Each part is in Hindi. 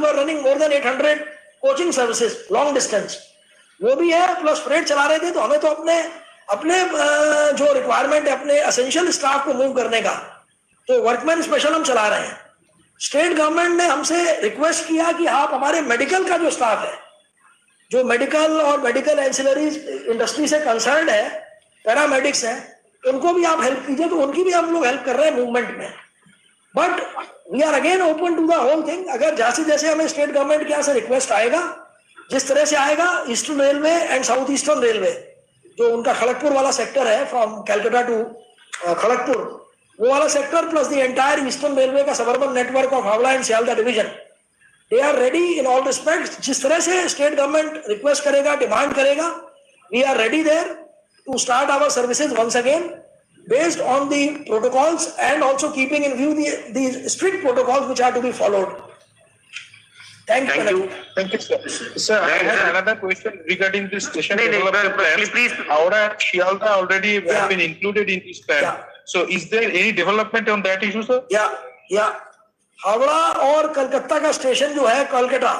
Were running more than 800 coaching services long distance, वो भी है, प्लस फ्रेट चला रहे थे। तो हमें तो अपने जो रिक्वायरमेंट है अपने एसेंशियल स्टाफ को मूव करने का, तो वर्कमैन स्पेशल हम चला रहे हैं। स्टेट गवर्नमेंट ने हमसे रिक्वेस्ट किया कि आप हमारे मेडिकल का जो स्टाफ है, जो मेडिकल और मेडिकल एंसिलरीज इंडस्ट्री से कंसर्न है, पैरामेडिक्स हैं, उनको भी आप हेल्प कीजिए। तो उनकी भी हम लोग हेल्प कर रहे हैं मूवमेंट में। But we are again open to the whole thing. अगर जैसे जैसे हमें स्टेट गवर्नमेंट के यहाँ से रिक्वेस्ट आएगा, जिस तरह से आएगा, eastern railway and south eastern railway जो उनका खड़गपुर वाला सेक्टर है, फ्रॉम कैलकाटा टू खड़गपुर, वो वाला sector plus the entire Eastern Railway का suburban network of Howrah and Sealdah division, they are ready in all respect. जिस तरह से स्टेट गवर्नमेंट रिक्वेस्ट करेगा, डिमांड करेगा, we are ready there to start our services once again based on the protocols and also keeping in view the strict protocols which are to be followed. Thank you. Thank you, sir. Sir, I have another question regarding this station development plan. Please. Howrah and Sialda already have been included in this plan. So is there any development on that issue, sir? Yeah. Howrah और कलकत्ता का स्टेशन जो है, Calcutta,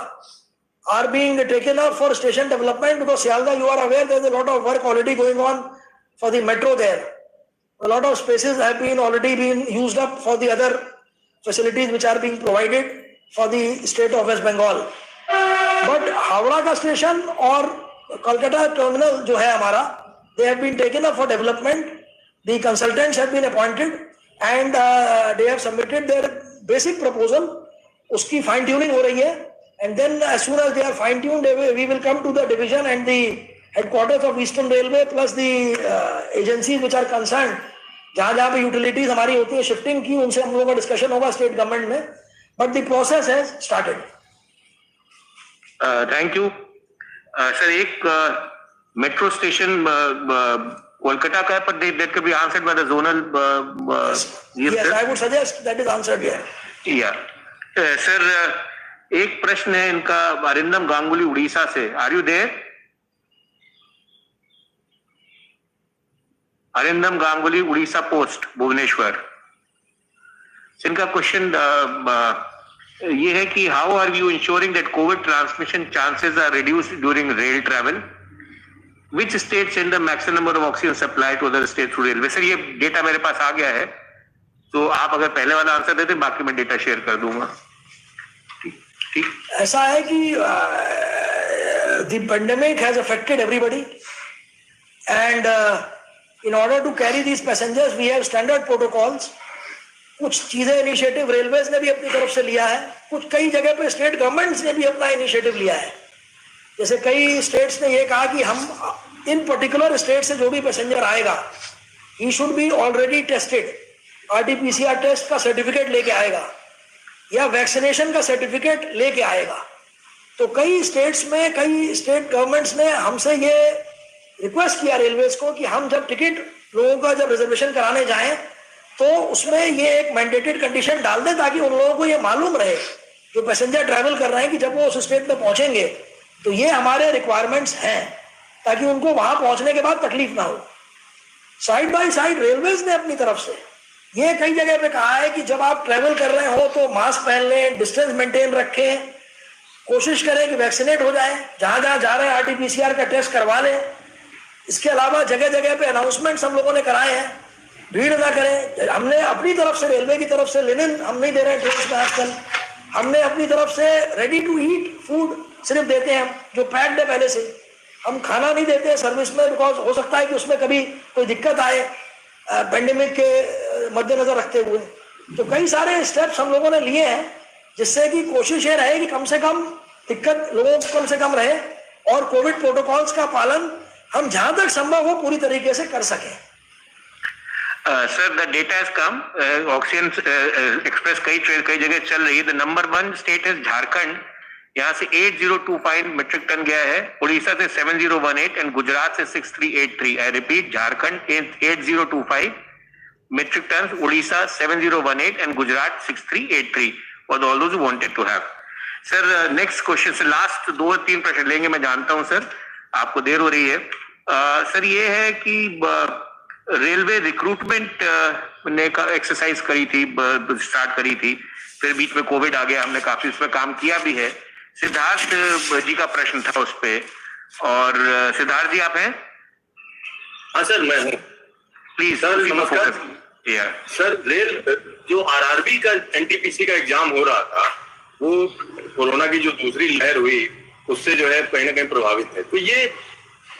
are being taken up for station development because Sialda, you are aware, there is a lot of work already going on for the metro there. A lot of spaces have already been used up for the other facilities which are being provided for the state of West Bengal. But Howrah का station और Kolkata terminal जो है हमारा, they have been taken up for development. The consultants have been appointed and they have submitted their basic proposal. उसकी fine tuning हो रही है. And then as soon as they are fine-tuned, we will come to the division and the headquarters of Eastern Railway plus the agencies which are concerned, जहाँ पे utilities हमारी होती है shifting की, उनसे हम लोगों का discussion होगा state government में. But the process has started. Thank you. Sir, एक metro station कोलकाता का है, but that could be answered by the zonal. Yes, I would suggest that is answered here. Yeah. Sir, एक प्रश्न है इनका, अरिंदम गांगुली उड़ीसा से। Are you there? Arindam Ganguly, Orissa post, Bhubaneswar. इनका क्वेश्चन ये है कि how are you ensuring that covid transmission chances are reduced during rail travel? Which state send the maximum number of oxygen supply to other state through railway? Sir, ये डेटा मेरे पास आ गया है, तो आप अगर पहले वाला आंसर देते, बाकी मैं डेटा शेयर कर दूंगा। ऐसा है कि the pandemic has affected everybody and in order to carry these passengers we have standard protocols. कुछ चीजें इनिशिएटिव रेलवेज ने भी अपनी तरफ से लिया है, कुछ कई जगह पे स्टेट गवर्नमेंट्स ने भी अपना इनिशिएटिव लिया है। जैसे कई स्टेट्स ने ये कहा कि हम इन पर्टिकुलर स्टेट से जो भी पैसेंजर आएगा, he should be already tested, RT-PCR test का सर्टिफिकेट लेके आएगा या वैक्सीनेशन का सर्टिफिकेट लेके आएगा। तो कई स्टेट्स में, कई स्टेट गवर्नमेंट्स ने हमसे ये रिक्वेस्ट किया रेलवेज को कि हम जब टिकट लोगों का जब रिजर्वेशन कराने जाएं तो उसमें ये एक मैंडेटेड कंडीशन डाल दें, ताकि उन लोगों को ये मालूम रहे जो पैसेंजर ट्रैवल कर रहे हैं कि जब वो उस स्टेट में पहुंचेंगे तो ये हमारे रिक्वायरमेंट्स हैं, ताकि उनको वहां पहुंचने के बाद तकलीफ ना हो। साइड बाय साइड रेलवेज ने अपनी तरफ से ये कई जगह पे कहा है कि जब आप ट्रैवल कर रहे हो तो मास्क पहन लें, डिस्टेंस मेंटेन रखें, कोशिश करें कि वैक्सीनेट हो जाए, जहां जहां जा रहे हैं RT-PCR का टेस्ट करवा लें। इसके अलावा जगह जगह पे अनाउंसमेंट्स हम लोगों ने कराए हैं, भीड़ ना करें। हमने अपनी तरफ से, रेलवे की तरफ से लिनन हम नहीं दे रहे हैं ट्रेन में आजकल, हमने अपनी तरफ से रेडी टू ईट फूड सिर्फ देते हैं हम, जो पैक्ड है पहले से। हम खाना नहीं देते हैं सर्विस में, बिकॉज हो सकता है कि उसमें कभी कोई दिक्कत आए पेंडेमिक के मद्देनजर रखते हुए। तो कई सारे स्टेप्स हम लोगों ने लिए हैं जिससे कि कोशिश ये रहे कि कम से कम दिक्कत लोगों को कम से कम रहे और कोविड प्रोटोकॉल्स का पालन हम जहां तक संभव हो पूरी तरीके से कर सकें। Sir, the data has come, oxygen express कई जगह चल रही है। द नंबर 1 स्टेट है झारखंड, यहाँ से 8025 मीट्रिक टन गया है, उड़ीसा से 7018 एंड गुजरात से 6383। I repeat, Jharkhand 8025 metric tons, Odisha 7018 and Gujarat 6383 for all those who wanted to have. Sir, next question, sir, last 2-3 प्रश्न लेंगे, मैं जानता हूं सर आपको देर हो रही है। सर, ये है कि रेलवे रिक्रूटमेंट ने एक्सरसाइज करी थी, स्टार्ट करी थी, फिर बीच में कोविड आ गया, हमने काफी उस पर काम किया भी है। सिद्धार्थ जी का प्रश्न था उस पे, और सिद्धार्थ जी आप हैं? हाँ सर, मैं हूँ। प्लीज सर नमस्कार। सर रेल जो आरआरबी का एनटीपीसी का एग्जाम हो रहा था, वो कोरोना की जो दूसरी लहर हुई उससे जो है कहीं ना कहीं प्रभावित है, तो ये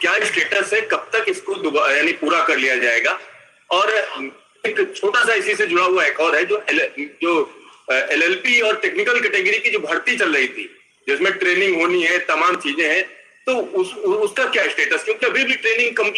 क्या स्टेटस है, कब तक इसको यानी पूरा कर लिया जाएगा? और एक छोटा सा इसी से जुड़ा हुआ एक और है, जो एलएलपी और टेक्निकल कैटेगरी की जो भर्ती चल रही थी, जिसमें ट्रेनिंग होनी है, तमाम चीजें हैं, तो उसका क्या स्टेटस? क्योंकि अभी भी ट्रेनिंग कंप्लीट